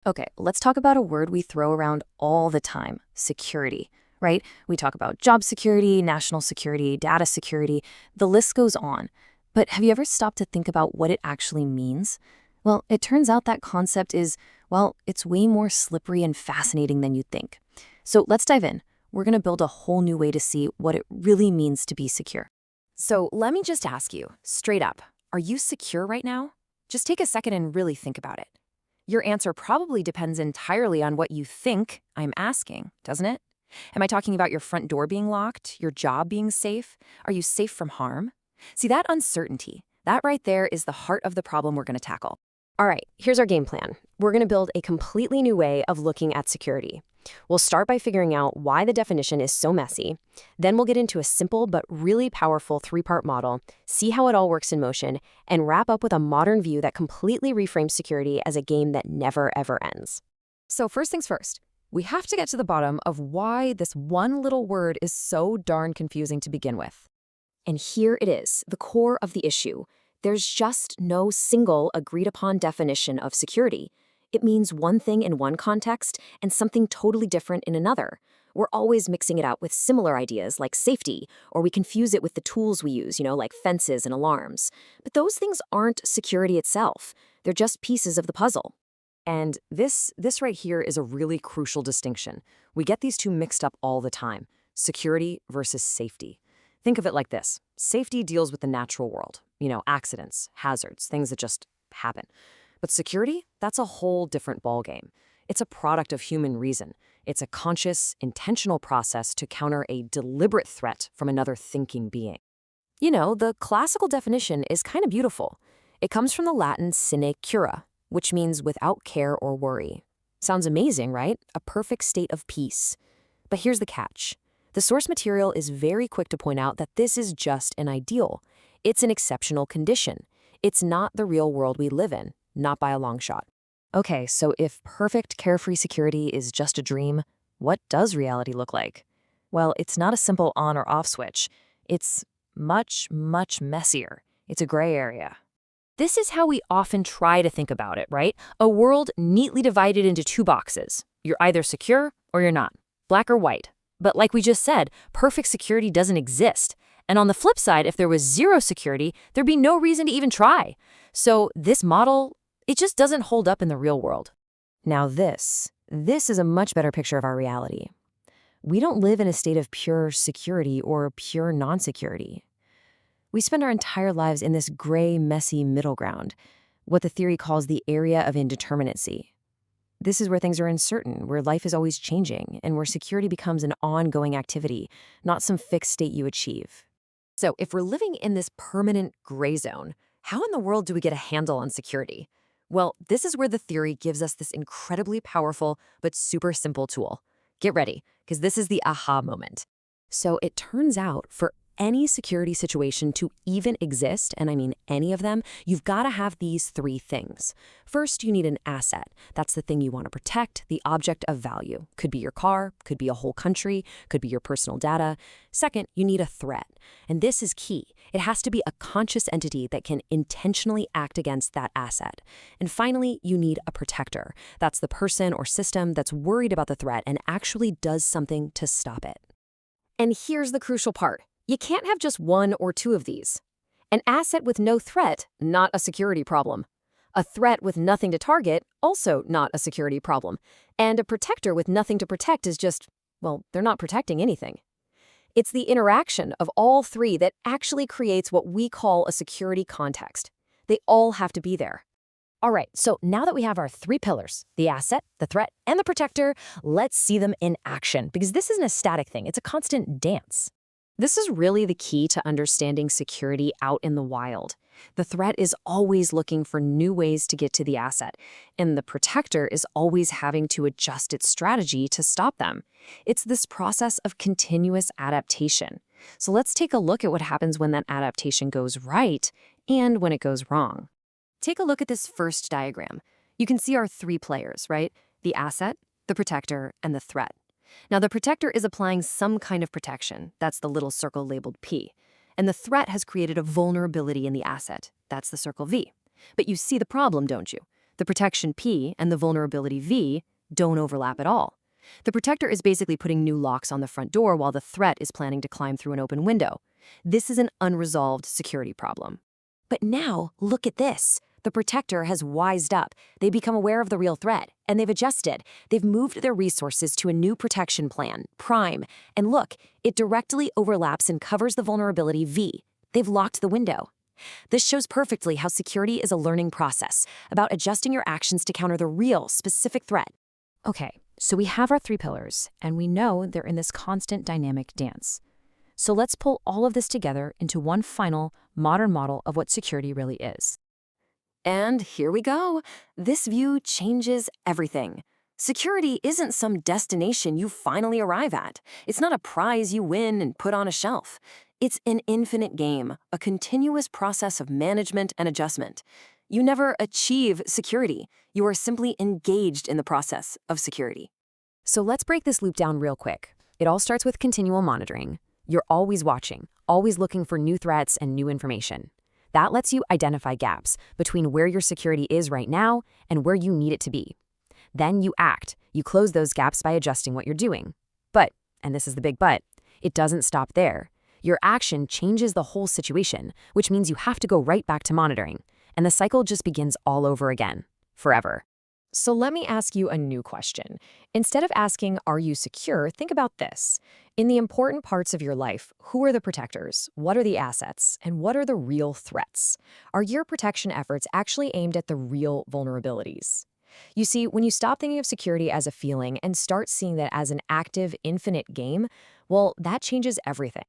Okay, let's talk about a word we throw around all the time, security, right? We talk about job security, national security, data security, the list goes on. But have you ever stopped to think about what it actually means? Well, it turns out that concept is, well, it's way more slippery and fascinating than you'd think. So let's dive in. We're going to build a whole new way to see what it really means to be secure. So let me just ask you, straight up, are you secure right now? Just take a second and really think about it. Your answer probably depends entirely on what you think I'm asking, doesn't it? Am I talking about your front door being locked, your job being safe? Are you safe from harm? See, that uncertainty, that right there is the heart of the problem we're going to tackle. All right, here's our game plan. We're going to build a completely new way of looking at security. We'll start by figuring out why the definition is so messy. Then we'll get into a simple but really powerful three-part model, see how it all works in motion, and wrap up with a modern view that completely reframes security as a game that never, ever ends. So first things first, we have to get to the bottom of why this one little word is so darn confusing to begin with. And here it is, the core of the issue. There's just no single agreed-upon definition of security. It means one thing in one context and something totally different in another. We're always mixing it out with similar ideas like safety, or we confuse it with the tools we use, like fences and alarms. But those things aren't security itself. They're just pieces of the puzzle. And this right here is a really crucial distinction. We get these two mixed up all the time, security versus safety. Think of it like this. Safety deals with the natural world, accidents, hazards, things that just happen. But security, that's a whole different ballgame. It's a product of human reason. It's a conscious, intentional process to counter a deliberate threat from another thinking being. The classical definition is kind of beautiful. It comes from the Latin sine cura, which means without care or worry. Sounds amazing, right? A perfect state of peace. But here's the catch. The source material is very quick to point out that this is just an ideal. It's an exceptional condition. It's not the real world we live in. Not by a long shot. Okay, so if perfect carefree security is just a dream, what does reality look like? Well, it's not a simple on or off switch. It's much, much messier. It's a gray area. This is how we often try to think about it, right? A world neatly divided into two boxes. You're either secure or you're not, black or white. But like we just said, perfect security doesn't exist. And on the flip side, if there was zero security, there'd be no reason to even try. So this model, it just doesn't hold up in the real world. Now this is a much better picture of our reality. We don't live in a state of pure security or pure non-security. We spend our entire lives in this gray, messy middle ground, what the theory calls the area of indeterminacy. This is where things are uncertain, where life is always changing, and where security becomes an ongoing activity, not some fixed state you achieve. So if we're living in this permanent gray zone, how in the world do we get a handle on security? Well, this is where the theory gives us this incredibly powerful but super simple tool. Get ready, because this is the aha moment. So it turns out for any security situation to even exist, and I mean any of them, you've got to have these three things. First, you need an asset. That's the thing you want to protect, the object of value. Could be your car, could be a whole country, could be your personal data. Second, you need a threat. And this is key. It has to be a conscious entity that can intentionally act against that asset. And finally, you need a protector. That's the person or system that's worried about the threat and actually does something to stop it. And here's the crucial part. You can't have just one or two of these. An asset with no threat, not a security problem. A threat with nothing to target, also not a security problem. And a protector with nothing to protect is just, well, they're not protecting anything. It's the interaction of all three that actually creates what we call a security context. They all have to be there. All right, so now that we have our three pillars, the asset, the threat, and the protector, let's see them in action, because this isn't a static thing, it's a constant dance. This is really the key to understanding security out in the wild. The threat is always looking for new ways to get to the asset, and the protector is always having to adjust its strategy to stop them. It's this process of continuous adaptation. So let's take a look at what happens when that adaptation goes right and when it goes wrong. Take a look at this first diagram. You can see our three players, right? The asset, the protector, and the threat. Now, the protector is applying some kind of protection. That's the little circle labeled P. And the threat has created a vulnerability in the asset. That's the circle V. But you see the problem, don't you? The protection P and the vulnerability V don't overlap at all. The protector is basically putting new locks on the front door while the threat is planning to climb through an open window. This is an unresolved security problem. But now, look at this. The protector has wised up. They become aware of the real threat, and they've adjusted. They've moved their resources to a new protection plan, Prime. And look, it directly overlaps and covers the vulnerability V. They've locked the window. This shows perfectly how security is a learning process, about adjusting your actions to counter the real, specific threat. Okay, so we have our 3 pillars, and we know they're in this constant dynamic dance. So let's pull all of this together into one final, modern model of what security really is. And here we go. This view changes everything. Security isn't some destination you finally arrive at. It's not a prize you win and put on a shelf. It's an infinite game, a continuous process of management and adjustment. You never achieve security. You are simply engaged in the process of security. So let's break this loop down real quick. It all starts with continual monitoring. You're always watching, always looking for new threats and new information. That lets you identify gaps between where your security is right now and where you need it to be. Then you act. You close those gaps by adjusting what you're doing. But, and this is the big but, it doesn't stop there. Your action changes the whole situation, which means you have to go right back to monitoring. And the cycle just begins all over again, forever. So let me ask you a new question. Instead of asking, are you secure, think about this. In the important parts of your life, who are the protectors? What are the assets? And what are the real threats? Are your protection efforts actually aimed at the real vulnerabilities? You see, when you stop thinking of security as a feeling and start seeing that as an active, infinite game, well, that changes everything.